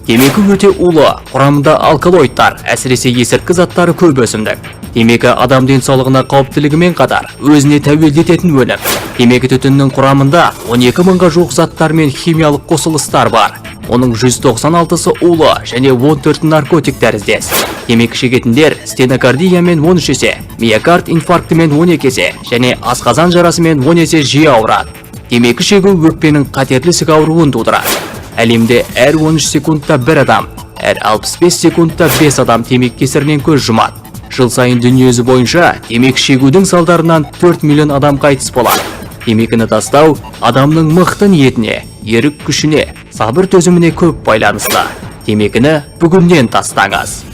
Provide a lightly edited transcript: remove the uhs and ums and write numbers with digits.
Темекі өте улы, құрамында алкалоидтар, әсіресе есірткі заттары көп өсімдік. Темекі адам денсаулығына қауіптілігімен қатар өзіне тәуелді ететін өнім. Темекі түтінінің құрамында 12 мыңға жуық заттар мен химиялық қосылыстар бар. Оның 196-сы улы және 14 наркотик тәріздес. Темекі шегетіндер стенокардиямен 13 есе, миокард инфарктімен 12 есе және асқазан жарасымен 10 есе жиі ауырады. Темекі шегу өкпенің қатерлі ісік ауруын тудырады. Әлемде әр 13 секундта бір адам, әр 65 секундта 5 адам темекі кесірінен көз жұмады. Жыл сайын дүниежүзі бойынша темекі шегудің салдарынан 4 миллион адам қайтыс болады. Темекіні тастау адамның мықты ниетіне, ерік күшіне, сабыр төзіміне көп байланысты. Темекіні бүгіннен тастаңыз.